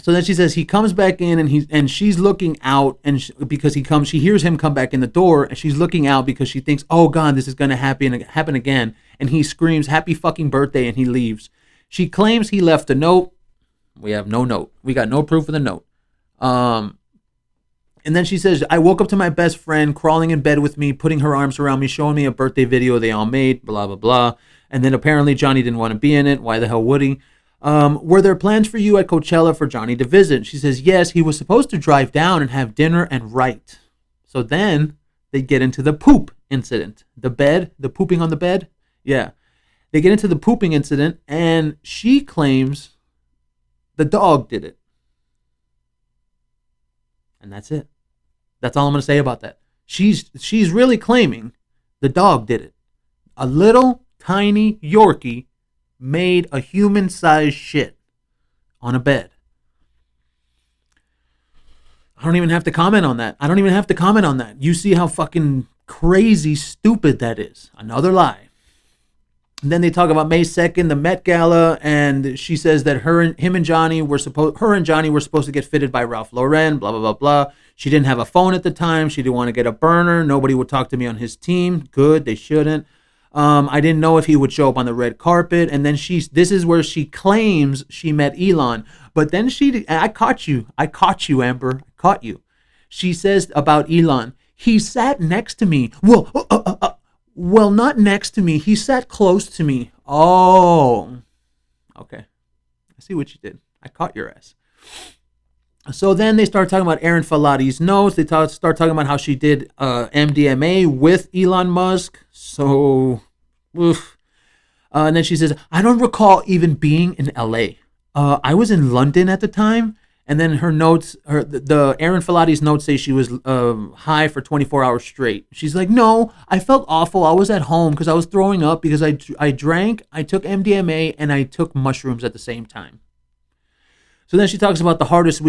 So then she says he comes back in and she's looking out because she hears him come back in the door and she's looking out because she thinks, oh God, this is going to happen again. And he screams, happy fucking birthday, and he leaves. She claims he left a note. We have no note. We got no proof of the note. And then she says, I woke up to my best friend crawling in bed with me, putting her arms around me, showing me a birthday video they all made, blah, blah, blah. And then apparently Johnny didn't want to be in it. Why the hell would he? Were there plans for you at Coachella for Johnny to visit? She says, yes, he was supposed to drive down and have dinner and write. So then they get into the poop incident. The pooping on the bed. Yeah. They get into the pooping incident and she claims the dog did it. And that's it. That's all I'm going to say about that. She's really claiming the dog did it. A little tiny Yorkie made a human-sized shit on a bed. I don't even have to comment on that. You see how fucking crazy stupid that is. Another lie. And then they talk about May 2nd, the Met Gala, and she says that her and Johnny were supposed to get fitted by Ralph Lauren, blah, blah, blah, blah. She didn't have a phone at the time. She didn't want to get a burner. Nobody would talk to me on his team. Good, they shouldn't. I didn't know if he would show up on the red carpet. And then this is where she claims she met Elon. But then I caught you, Amber. I caught you. She says about Elon, he sat next to me. Well, not next to me. He sat close to me. Oh, okay. I see what you did. I caught your ass. So then they start talking about Erin Falati's notes. They start talking about how she did MDMA with Elon Musk. So, oof. And then she says, I don't recall even being in LA. I was in London at the time. And then her notes, the Erin Falati's notes say she was high for 24 hours straight. She's like, no, I felt awful. I was at home because I was throwing up because I drank, I took MDMA, and I took mushrooms at the same time. So then she talks about the hardest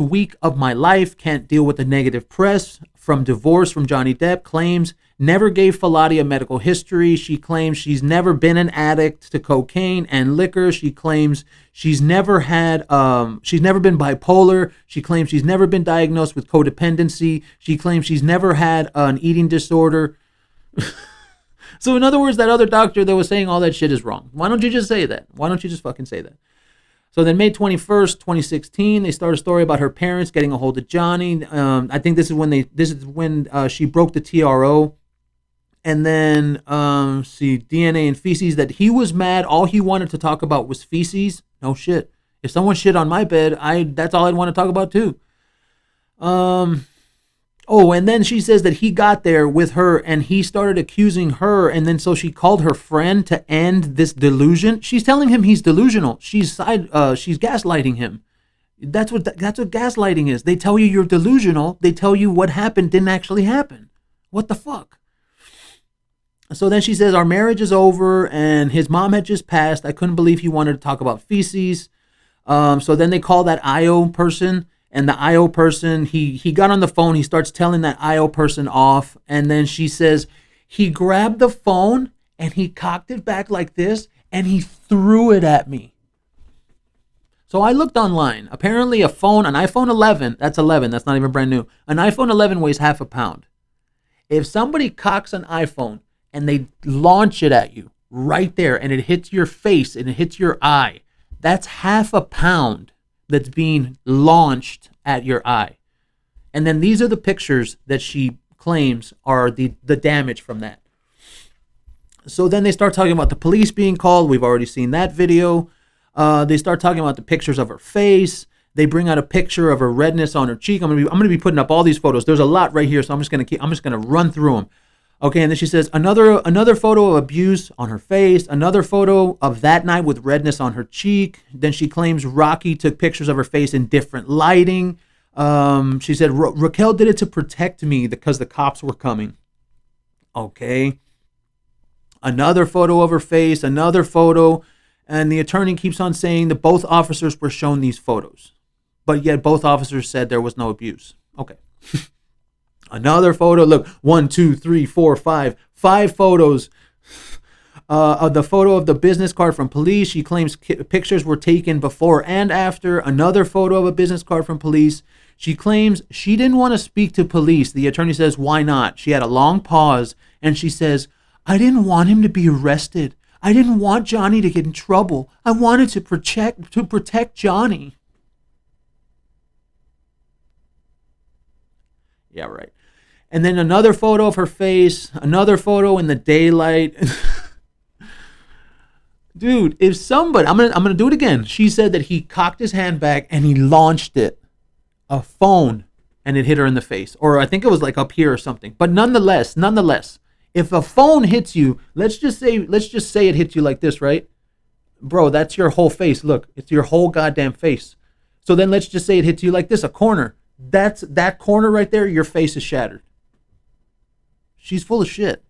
week of my life, can't deal with the negative press from divorce from Johnny Depp, claims never gave Falati a medical history. She claims she's never been an addict to cocaine and liquor. She claims she's never been bipolar. She claims she's never been diagnosed with codependency. She claims she's never had an eating disorder. So in other words, that other doctor that was saying all that shit is wrong. Why don't you just say that? Why don't you just fucking say that? So then May 21st, 2016, they start a story about her parents getting a hold of Johnny. I think this is when she broke the TRO. And then, DNA and feces, that he was mad. All he wanted to talk about was feces. No shit. If someone shit on my bed, that's all I'd want to talk about too. And then she says that he got there with her and he started accusing her. And then so she called her friend to end this delusion. She's telling him he's delusional. She's gaslighting him. That's what gaslighting is. They tell you you're delusional. They tell you what happened didn't actually happen. What the fuck? So then she says, our marriage is over and his mom had just passed. I couldn't believe he wanted to talk about feces. So then they call that IO person, and the IO person, he got on the phone. He starts telling that IO person off. And then she says, he grabbed the phone and he cocked it back like this and he threw it at me. So I looked online. Apparently an iPhone 11, that's not even brand new. An iPhone 11 weighs half a pound. If somebody cocks an iPhone and they launch it at you right there and it hits your face and it hits your eye, that's half a pound that's being launched at your eye. And then these are the pictures that she claims are the damage from that. So then they start talking about the police being called. We've already seen that video. They start talking about the pictures of her face. They bring out a picture of her redness on her cheek. I'm gonna be putting up all these photos. There's a lot right here, so I'm just gonna run through them. Okay, and then she says another photo of abuse on her face, another photo of that night with redness on her cheek. Then she claims Rocky took pictures of her face in different lighting. She said Raquel did it to protect me because the cops were coming. Okay. Another photo of her face, another photo, and the attorney keeps on saying that both officers were shown these photos, but yet both officers said there was no abuse. Okay. Another photo. Look, 1, 2, 3, 4, 5 photos The photo of the business card from police. She claims pictures were taken before and after. Another photo of a business card from police. She claims she didn't want to speak to police. The attorney says, why not? She had a long pause, and she says, I didn't want him to be arrested. I didn't want Johnny to get in trouble. I wanted to protect Johnny. Yeah, right. And then another photo of her face, another photo in the daylight. Dude, if somebody, I'm gonna do it again. She said that he cocked his hand back and he launched a phone, and it hit her in the face, or I think it was like up here or something. But nonetheless, if a phone hits you, let's just say it hits you like this, right? Bro, that's your whole face. Look, it's your whole goddamn face. So then let's just say it hits you like this, a corner. That corner right there, your face is shattered. She's full of shit.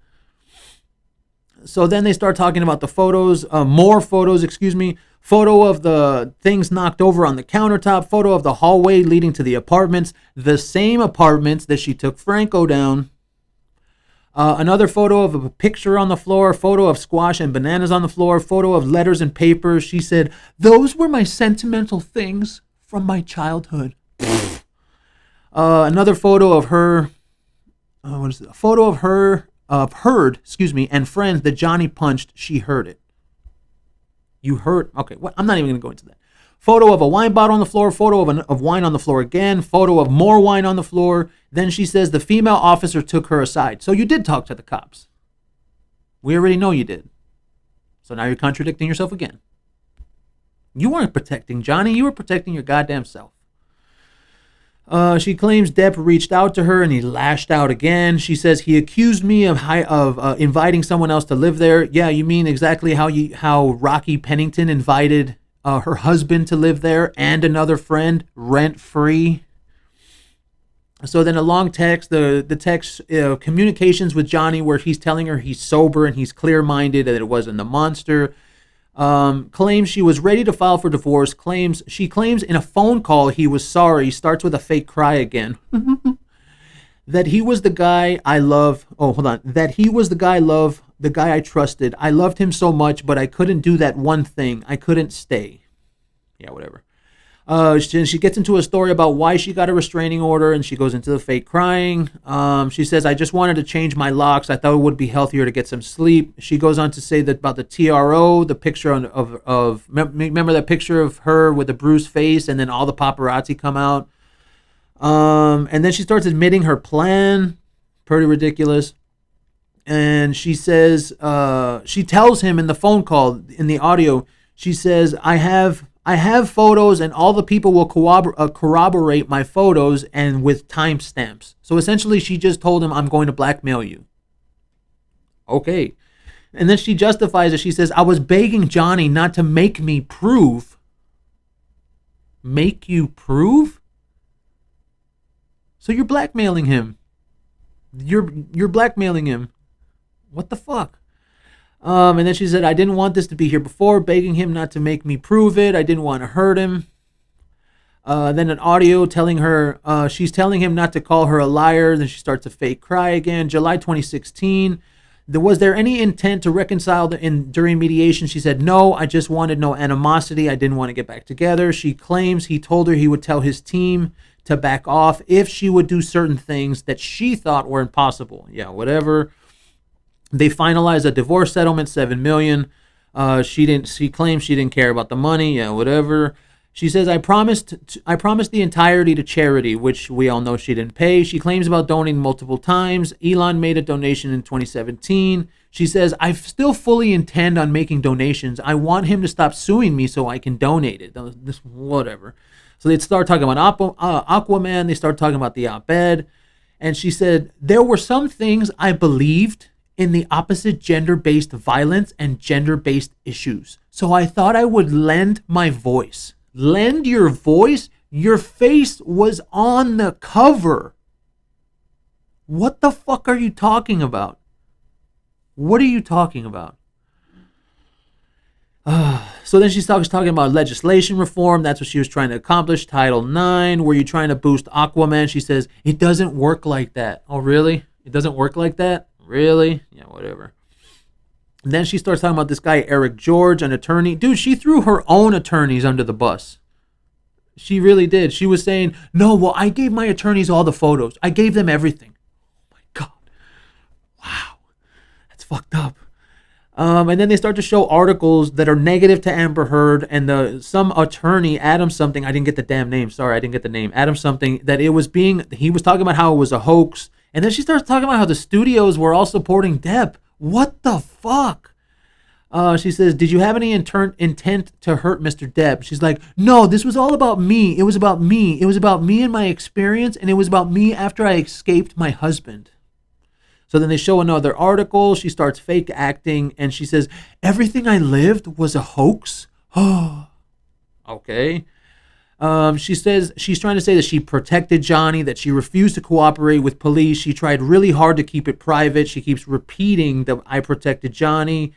So then they start talking about the photos, more photos, photo of the things knocked over on the countertop, photo of the hallway leading to the apartments, the same apartments that she took Franco down. Another photo of a picture on the floor, photo of squash and bananas on the floor, photo of letters and papers. She said, those were my sentimental things from my childhood. Another photo of her, what is it? A photo of her, and friends that Johnny punched. She heard it. You heard? Okay, well, I'm not even going to go into that. Photo of a wine bottle on the floor, photo of wine on the floor again, photo of more wine on the floor. Then she says the female officer took her aside. So you did talk to the cops. We already know you did. So now you're contradicting yourself again. You weren't protecting Johnny. You were protecting your goddamn self. She claims Depp reached out to her and he lashed out again. She says he accused me of inviting someone else to live there. Yeah, you mean exactly how Rocky Pennington invited her husband to live there and another friend rent-free. So then a long text, the text, communications with Johnny where he's telling her he's sober and he's clear-minded and it wasn't the monster. Claims she was ready to file for divorce. She claims in a phone call he was sorry. Starts with a fake cry again. That he was the guy I love. Oh, hold on. That he was the guy the guy I trusted. I loved him so much, but I couldn't do that one thing. I couldn't stay. Yeah, whatever. She gets into a story about why she got a restraining order, and she goes into the fake crying. She says, I just wanted to change my locks. I thought it would be healthier to get some sleep. She goes on to say that about the TRO, the picture of remember that picture of her with the bruised face, and then all the paparazzi come out. And then she starts admitting her plan. Pretty ridiculous. And she says, she tells him in the phone call, in the audio, she says, I have photos and all the people will corroborate my photos and with timestamps. So essentially she just told him, I'm going to blackmail you. Okay. And then she justifies it. She says, I was begging Johnny not to make me prove. Make you prove? So you're blackmailing him. You're blackmailing him. What the fuck? And then she said, I didn't want this to be here before, begging him not to make me prove it. I didn't want to hurt him. Then an audio telling her, she's telling him not to call her a liar. Then she starts to fake cry again. July 2016. Was there any intent to reconcile during mediation? She said, no, I just wanted no animosity. I didn't want to get back together. She claims he told her he would tell his team to back off if she would do certain things that she thought were impossible. Yeah, whatever. They finalized a divorce settlement, $7 million. She claims she didn't care about the money. Yeah, whatever. She says, I promised the entirety to charity, which we all know she didn't pay. She claims about donating multiple times. Elon made a donation in 2017. She says, I still fully intend on making donations. I want him to stop suing me so I can donate it. Whatever. So they start talking about Aquaman. They start talking about the op-ed. And she said, there were some things I believed in the opposite gender-based violence and gender-based issues. So I thought I would lend my voice. Lend your voice? Your face was on the cover. What the fuck are you talking about? What are you talking about? So then she starts talking about legislation reform. That's what she was trying to accomplish. Title IX. Were you trying to boost Aquaman? She says, it doesn't work like that. Oh, really? It doesn't work like that? Really? Yeah, whatever. And then she starts talking about this guy, Eric George, an attorney. Dude, she threw her own attorneys under the bus. She really did. She was saying, no, well, I gave my attorneys all the photos. I gave them everything. Oh, my God. Wow. That's fucked up. And then they start to show articles that are negative to Amber Heard, and some attorney, Adam something, I didn't get the damn name. Sorry, I didn't get the name. Adam something, that he was talking about how it was a hoax. And then she starts talking about how the studios were all supporting Depp. What the fuck? She says, did you have any intent to hurt Mr. Depp? She's like, no, this was all about me. It was about me. It was about me and my experience, and it was about me after I escaped my husband. So then they show another article. She starts fake acting, and she says, everything I lived was a hoax? Oh, okay. She says she's trying to say that she protected Johnny, that she refused to cooperate with police. She tried really hard to keep it private. She keeps repeating that I protected Johnny.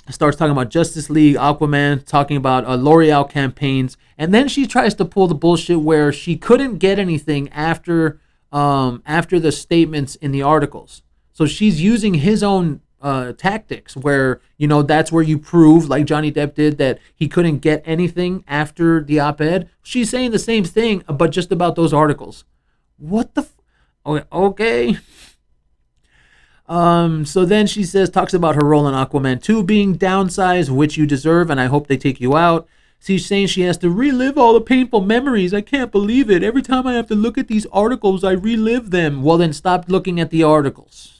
Starts talking about Justice League, Aquaman, talking about L'Oreal campaigns. And then she tries to pull the bullshit where she couldn't get anything after the statements in the articles. So she's using his own tactics where, that's where you prove, like Johnny Depp did, that he couldn't get anything after the op-ed. She's saying the same thing, but just about those articles. What the okay. So then she talks about her role in Aquaman 2 being downsized, which you deserve, and I hope they take you out. She's saying she has to relive all the painful memories. I can't believe it. Every time I have to look at these articles, I relive them. Well, then stop looking at the articles.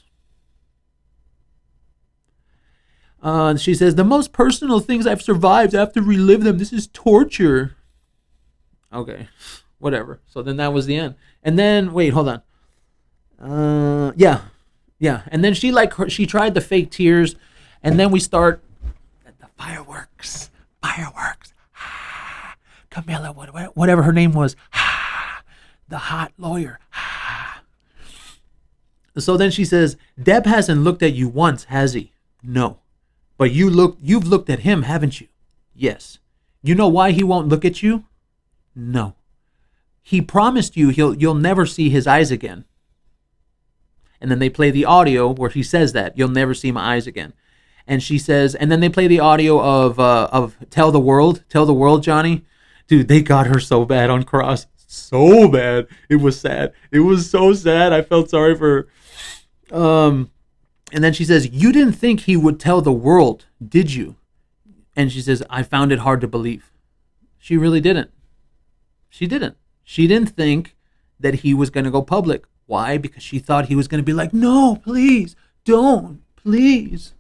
She says, the most personal things I've survived, I have to relive them. This is torture. Okay, whatever. So then that was the end. And then, wait, hold on. Yeah. And then she tried the fake tears, and then we start the fireworks. Camilla, whatever her name was, the hot lawyer. So then she says, Deb hasn't looked at you once, has he? No. But you've looked at him, haven't you? Yes. You know why he won't look at you? No. He promised you you'll never see his eyes again. And then they play the audio where he says that you'll never see my eyes again. And she says, and then they play the audio of Tell the World, Johnny. Dude, they got her so bad on Cross. So bad. It was sad. It was so sad. I felt sorry for her. And then she says, you didn't think he would tell the world, did you? And she says, I found it hard to believe. She really didn't. She didn't. She didn't think that he was going to go public. Why? Because she thought he was going to be like, no, please, don't, please.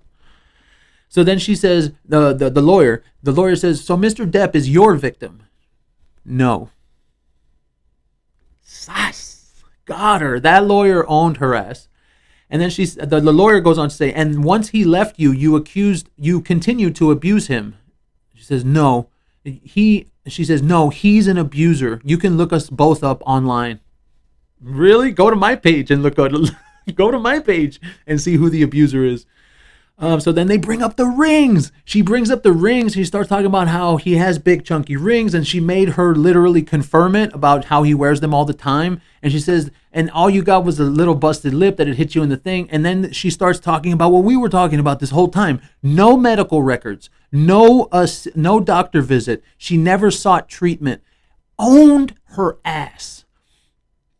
So then she says, the lawyer says, so Mr. Depp is your victim. No. Sass. Got her. That lawyer owned her ass. And then the lawyer goes on to say, and once he left you, you continued to abuse him. She says, no. She says, no, he's an abuser. You can look us both up online. Really? Go to my page and go to my page and see who the abuser is. So then they bring up the rings. She brings up the rings. She starts talking about how he has big chunky rings, and she made her literally confirm it about how he wears them all the time. And she says, and all you got was a little busted lip that had hit you in the thing. And then she starts talking about what we were talking about this whole time. No medical records, no doctor visit. She never sought treatment. Owned her ass.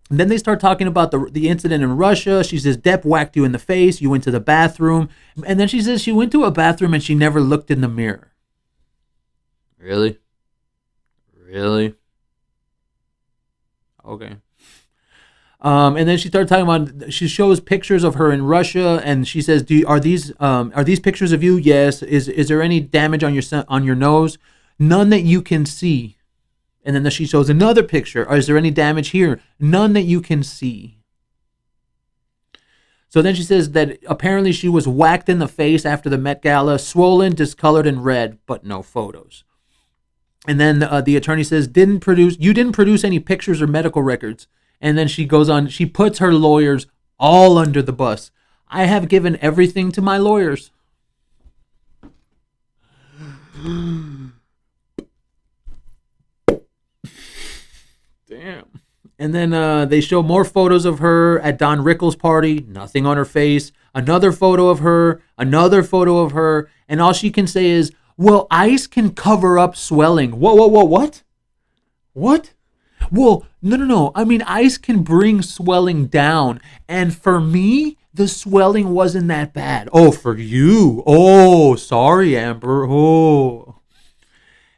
And then they start talking about the incident in Russia. She says, Depp whacked you in the face. You went to the bathroom. And then she says she went to a bathroom and she never looked in the mirror. Really? Okay. And then she started talking about, she shows pictures of her in Russia, and she says, are these pictures of you? Yes. Is there any damage on your nose? None that you can see. And then she shows another picture. Is there any damage here? None that you can see. So then she says that apparently she was whacked in the face after the Met Gala, swollen, discolored, and red, but no photos. And then the attorney says, you didn't produce any pictures or medical records. And then she goes on, she puts her lawyers all under the bus. I have given everything to my lawyers. Damn. And then they show more photos of her at Don Rickles' party. Nothing on her face. Another photo of her. Another photo of her. And all she can say is, well, ice can cover up swelling. Whoa, whoa, whoa, what? What? Well, no. I mean, ice can bring swelling down. And for me, the swelling wasn't that bad. Oh, for you. Oh, sorry, Amber. Oh.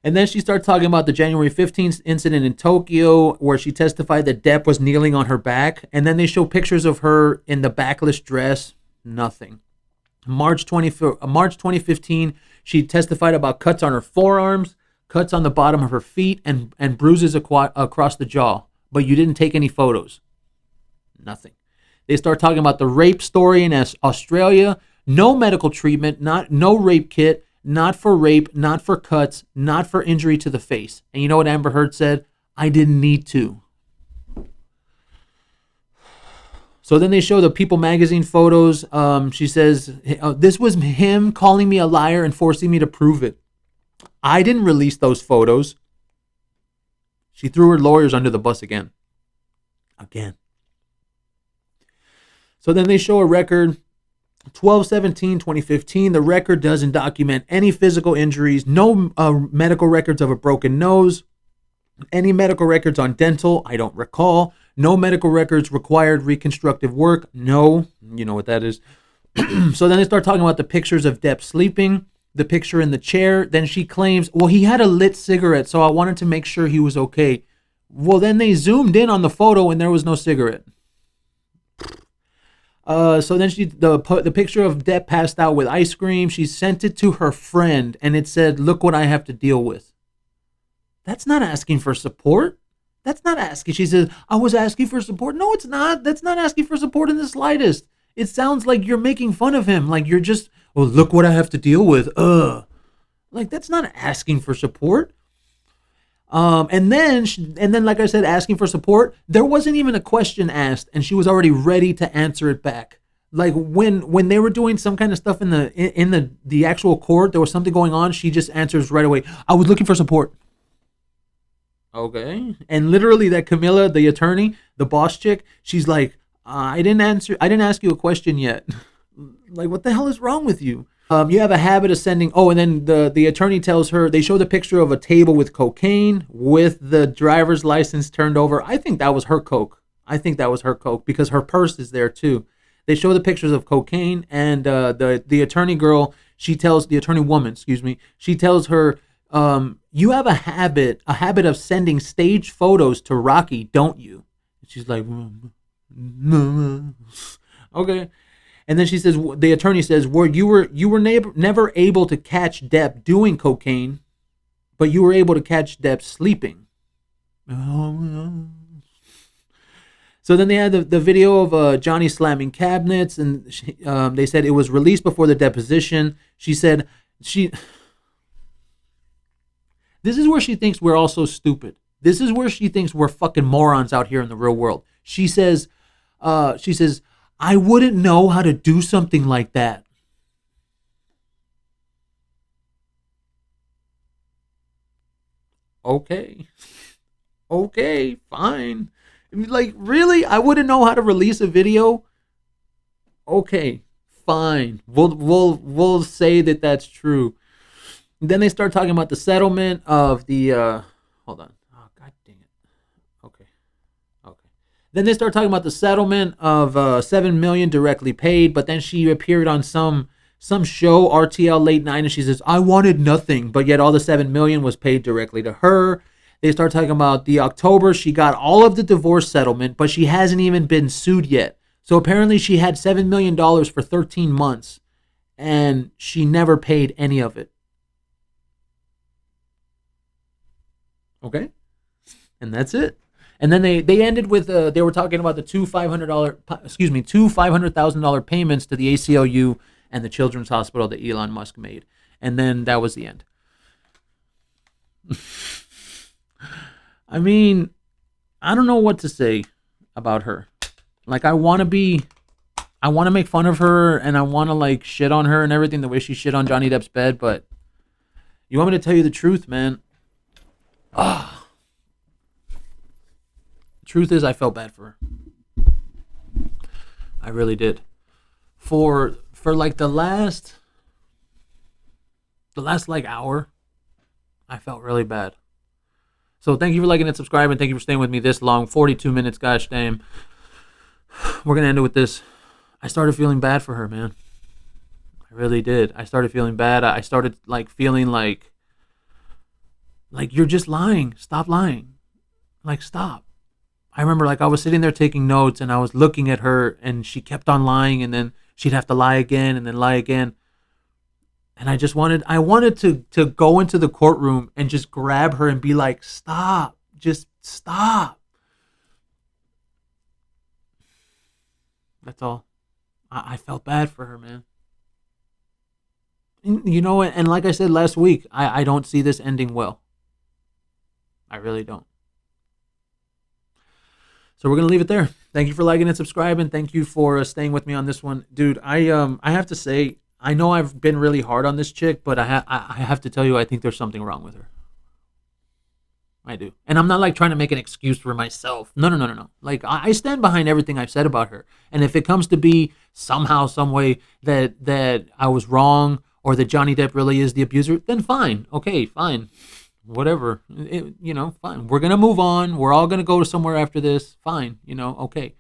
And then she starts talking about the January 15th incident in Tokyo where she testified that Depp was kneeling on her back. And then they show pictures of her in the backless dress. Nothing. March 2015, she testified about cuts on her forearms, cuts on the bottom of her feet, and bruises across the jaw. But you didn't take any photos. Nothing. They start talking about the rape story in Australia. No medical treatment, no rape kit. Not for rape, not for cuts, not for injury to the face. And you know what Amber Heard said? I didn't need to. So then they show the People magazine photos. She says, this was him calling me a liar and forcing me to prove it. I didn't release those photos. She threw her lawyers under the bus again. So then they show a record. 12/17/2015, the record doesn't document any physical injuries, no medical records of a broken nose, any medical records on dental, I don't recall, no medical records required reconstructive work, no, you know what that is. So then they start talking about the pictures of Depp sleeping, the picture in the chair, then she claims, well, he had a lit cigarette, so I wanted to make sure he was okay. Well, then they zoomed in on the photo and there was no cigarette. So then the picture of Depp passed out with ice cream. She sent it to her friend and it said, look what I have to deal with. That's not asking for support. That's not asking. She says, I was asking for support. No, it's not. That's not asking for support in the slightest. It sounds like you're making fun of him. Like you're just, oh, look what I have to deal with. Like that's not asking for support. And then, like I said, asking for support, there wasn't even a question asked, and she was already ready to answer it back. Like when they were doing some kind of stuff in the actual court, there was something going on. She just answers right away. I was looking for support. Okay, and literally that Camilla, the attorney, the boss chick, she's like, I didn't ask you a question yet. Like, what the hell is wrong with you? You have a habit of sending... Oh, and then the attorney tells her... They show the picture of a table with cocaine with the driver's license turned over. I think that was her coke. Because her purse is there too. They show the pictures of cocaine and the attorney girl, she tells... The attorney woman, excuse me. She tells her, you have a habit of sending stage photos to Rocky, don't you? And she's like... Okay. And then she says, the attorney says, you were never able to catch Depp doing cocaine, but you were able to catch Depp sleeping. So then they had the video of Johnny slamming cabinets, and they said it was released before the deposition. She said this is where she thinks we're all so stupid. This is where she thinks we're fucking morons out here in the real world. She says, I wouldn't know how to do something like that. Okay, fine. Like, really? I wouldn't know how to release a video? Okay, fine. We'll say that that's true. And then they start talking about the settlement of the hold on. Oh, god dang it. Okay. Then they start talking about the settlement of $7 million directly paid, but then she appeared on some show, RTL Late Night, and she says, I wanted nothing, but yet all the $7 million was paid directly to her. They start talking about the October, she got all of the divorce settlement, but she hasn't even been sued yet. So apparently she had $7 million for 13 months, and she never paid any of it. Okay? And that's it. And then they ended with they were talking about the two $500,000 payments to the ACLU and the Children's Hospital that Elon Musk made, and then that was the end. I mean, I don't know what to say about her. Like, I want to make fun of her, and I want to like shit on her and everything the way she shit on Johnny Depp's bed, but you want me to tell you the truth, man? truth is, I felt bad for her. I really did. For like the last like hour, I felt really bad. So thank you for liking and subscribing. Thank you for staying with me this long. 42 minutes, gosh damn. We're going to end it with this. I started feeling bad for her, man. I really did. I started feeling bad. I started like feeling like you're just lying. Stop lying. Like, stop. I remember like I was sitting there taking notes and I was looking at her and she kept on lying and then she'd have to lie again and then lie again. And I wanted to go into the courtroom and just grab her and be like, stop, just stop. That's all. I felt bad for her, man. You know, and like I said last week, I don't see this ending well. I really don't. So we're going to leave it there. Thank you for liking and subscribing. Thank you for staying with me on this one. Dude, I have to say, I know I've been really hard on this chick, but I have to tell you, I think there's something wrong with her. I do. And I'm not like trying to make an excuse for myself. No. Like I stand behind everything I've said about her. And if it comes to be somehow, some way that I was wrong or that Johnny Depp really is the abuser, then fine. Okay, fine. Whatever. Fine. We're going to move on. We're all going to go to somewhere after this. Fine. Okay.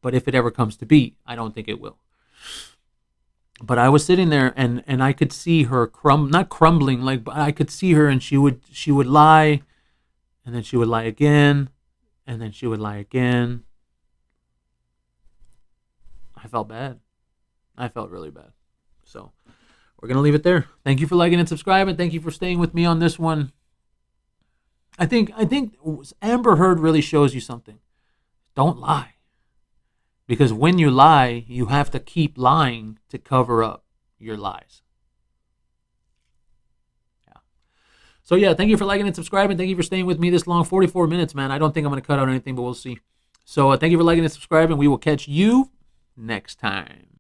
But if it ever comes to be, I don't think it will. But I was sitting there and I could see her not crumbling, like, but I could see her and she would lie and then she would lie again and then she would lie again. I felt bad. I felt really bad. So we're going to leave it there. Thank you for liking and subscribing. Thank you for staying with me on this one. I think Amber Heard really shows you something. Don't lie. Because when you lie, you have to keep lying to cover up your lies. Yeah. So yeah, thank you for liking and subscribing. Thank you for staying with me this long, 44 minutes, man. I don't think I'm going to cut out anything, but we'll see. So thank you for liking and subscribing. We will catch you next time.